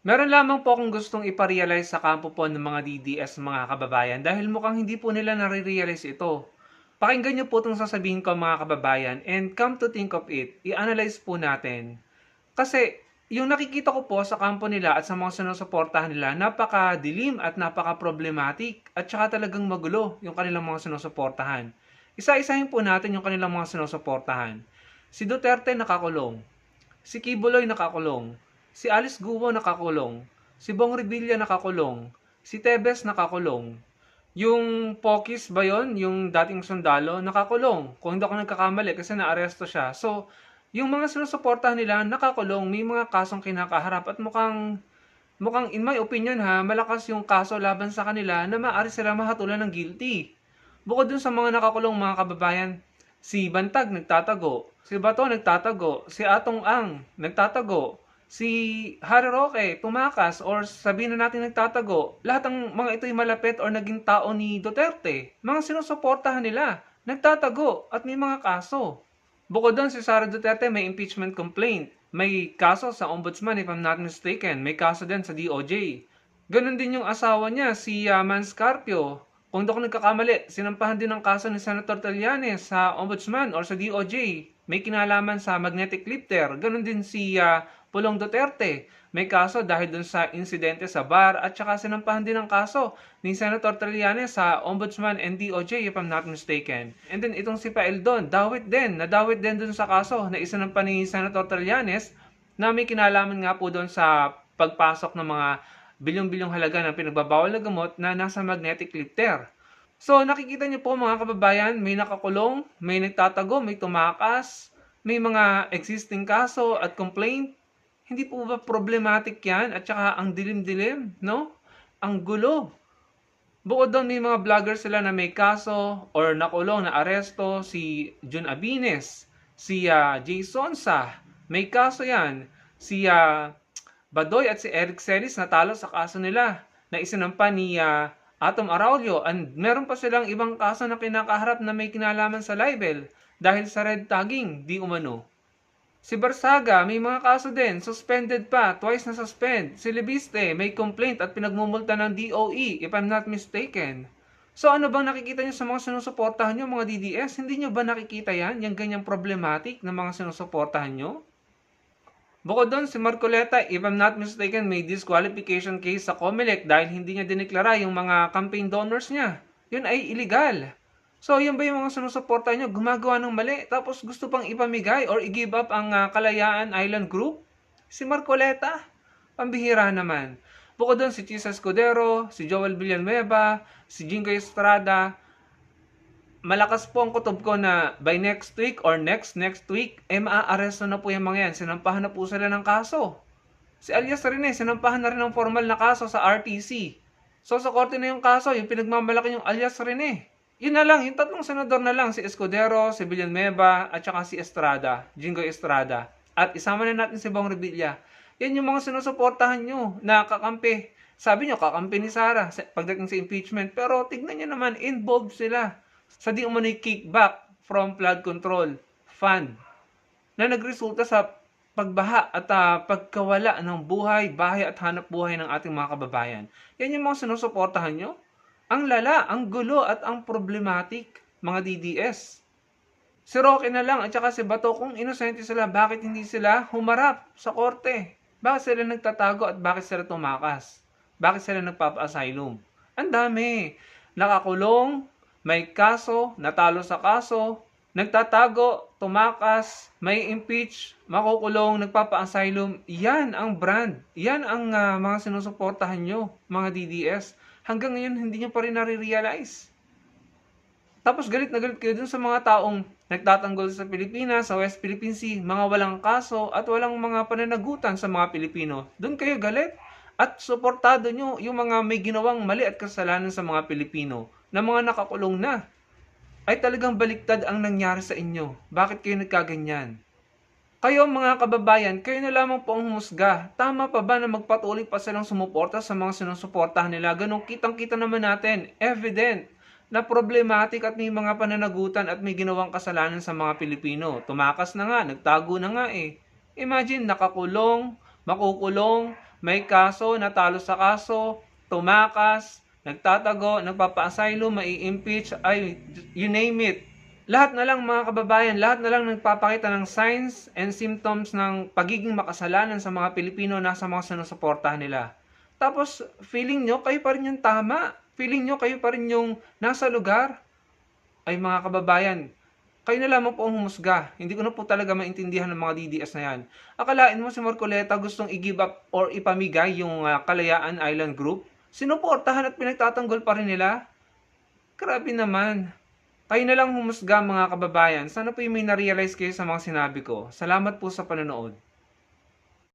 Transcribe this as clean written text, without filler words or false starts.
Meron lamang po akong gustong ipa-realize sa kampo po ng mga DDS mga kababayan dahil mukhang hindi po nila nare-realize ito. Pakinggan niyo po itong sasabihin ko mga kababayan and come to think of it, i-analyze po natin. Kasi yung nakikita ko po sa kampo nila at sa mga sinusuportahan nila, napaka-dilim at napaka-problematic at saka talagang magulo yung kanilang mga sinusuportahan. Isa-isahin po natin yung kanilang mga sinusuportahan. Si Duterte nakakulong, si Kibuloy nakakulong, si Alice Guo nakakulong, si Bong Revilla nakakulong, si Tebes nakakulong, yung Pokis ba yun? Yung dating sundalo, nakakulong. Kung hindi ako nagkakamali kasi naaresto siya. So, yung mga sinusuportahan nila, nakakulong, may mga kasong kinakaharap at mukhang in my opinion ha, malakas yung kaso laban sa kanila na maaari sila mahatulan ng guilty. Bukod dun sa mga nakakulong mga kababayan, si Bantag nagtatago, si Bato nagtatago, si Atong Ang nagtatago, si Harry Roque tumakas or sabihin na natin nagtatago. Lahat ng mga ito'y malapit or naging tao ni Duterte. Mga sinusuportahan nila, nagtatago at may mga kaso. Bukod doon, si Sara Duterte may impeachment complaint. May kaso sa ombudsman if I'm not mistaken. May kaso din sa DOJ. Ganon din yung asawa niya, si Mans Carpio. Kung di ako nagkakamali, sinampahan din ng kaso ni Senator Trillanes sa ombudsman or sa DOJ. May kinalaman sa magnetic lifter. Ganon din si Pulong Duterte. May kaso dahil dun sa insidente sa bar at saka sinampahan din ng kaso ni Senator Trillanes sa Ombudsman and DOJ if I'm not mistaken. And then itong si Paeldon, nadawit din dun sa kaso na isinampa ni Senator Trillanes na may kinalaman nga po dun sa pagpasok ng mga bilyong-bilyong halaga ng pinagbabawal na gamot na nasa magnetic lifter. So nakikita niyo po mga kababayan, may nakakulong, may nagtatago, may tumakas, may mga existing kaso at complaint. Hindi po ba problematic yan? At saka ang dilim-dilim, no? Ang gulo. Bukod doon, may mga vlogger sila na may kaso or nakulong na aresto. Si Jun Abines, si Jay Sonsa, may kaso yan. Si Badoy at si Eric Celis natalo sa kaso nila na isinampa ni Atom Araulio. And meron pa silang ibang kaso na kinakaharap na may kinalaman sa libel dahil sa red tagging, di umano. Si Barsaga, may mga kaso din, suspended pa, twice na suspend. Si Libiste, may complaint at pinagmumulta ng DOE, if I'm not mistaken. So ano bang nakikita nyo sa mga sinusuportahan nyo, mga DDS? Hindi nyo ba nakikita yan, yung ganyang problematic na mga sinusuportahan nyo? Bukod doon, si Marcoleta, if I'm not mistaken, may disqualification case sa COMELEC dahil hindi niya dineklara yung mga campaign donors niya. Yun ay illegal. So, yun ba yung mga sinusuporta nyo? Gumagawa ng mali, tapos gusto pang ipamigay or i-give up ang Kalayaan Island Group? Si Marcoleta, pambihira naman. Bukod doon, si Chisa Escudero, si Joel Villanueva, si Jingoy Estrada, malakas po ang kutob ko na by next week or next week, maaaresto na po yung mga yan. Sinampahan na po sila ng kaso. Si Alias Rene, sinampahan na rin ng formal na kaso sa RTC. So sa korte na yung kaso, yung pinagmamalaki yung Alias Rene. Yun na lang, yung tatlong senador na lang, si Escudero, si Villanueva, at saka si Estrada, Jingoy Estrada. At isama na natin si Bong Revilla. Yan yung mga sinusuportahan nyo na kakampi. Sabi nyo, kakampi ni Sara pagdating sa impeachment. Pero tignan nyo naman, involved sila sa di umano'y kickback from flood control fund na nagresulta sa pagbaha at pagkawala ng buhay, bahay at hanap buhay ng ating mga kababayan. Yan yung mga sinusuportahan nyo. Ang lala, ang gulo at ang problematic, mga DDS. Si Roque na lang at saka si Bato, kung inosente sila, bakit hindi sila humarap sa korte? Bakit sila nagtatago at bakit sila tumakas? Bakit sila nagpapa-asylum? Ang dami. Nakakulong, may kaso, natalo sa kaso, nagtatago, tumakas, may impeach, makukulong, nagpapa-asylum. Yan ang brand. Yan ang mga sinusuportahan nyo, mga DDS. Hanggang ngayon, hindi nyo pa rin nare-realize. Tapos galit na galit kayo dun sa mga taong nagtatanggol sa Pilipinas, sa West Philippine Sea, mga walang kaso at walang mga pananagutan sa mga Pilipino. Doon kayo galit at suportado nyo yung mga may ginawang mali at kasalanan sa mga Pilipino na mga nakakulong na. Ay talagang baliktad ang nangyari sa inyo. Bakit kayo nagkaganyan? Kayo mga kababayan, kayo na lamang po ang humusga. Tama pa ba na magpatuloy pa silang sumuporta sa mga sinusuportahan nila? Ganong kitang-kita naman natin, evident, na problematic at may mga pananagutan at may ginawang kasalanan sa mga Pilipino. Tumakas na nga, nagtago na nga eh. Imagine, nakakulong, makukulong, May kaso, natalo sa kaso, tumakas, nagtatago, nagpapa-asylum, mai-impeach, ay, you name it. Lahat na lang mga kababayan, lahat na lang nagpapakita ng signs and symptoms ng pagiging makasalanan sa mga Pilipino na sa mga sinusuportahan nila. Tapos, feeling nyo, kayo pa rin yung tama. Feeling nyo, kayo pa rin yung nasa lugar. Ay mga kababayan, kayo na lamang po ang humusga. Hindi ko na po talaga maintindihan ng mga DDS na yan. Akalain mo si Marcoleta gustong i-give up or ipamigay yung Kalayaan Island Group? Sinuportahan at pinagtatanggol pa rin nila? Grabe naman. Kayo na lang humusga mga kababayan. Sana po yung may na-realize kayo sa mga sinabi ko. Salamat po sa panonood.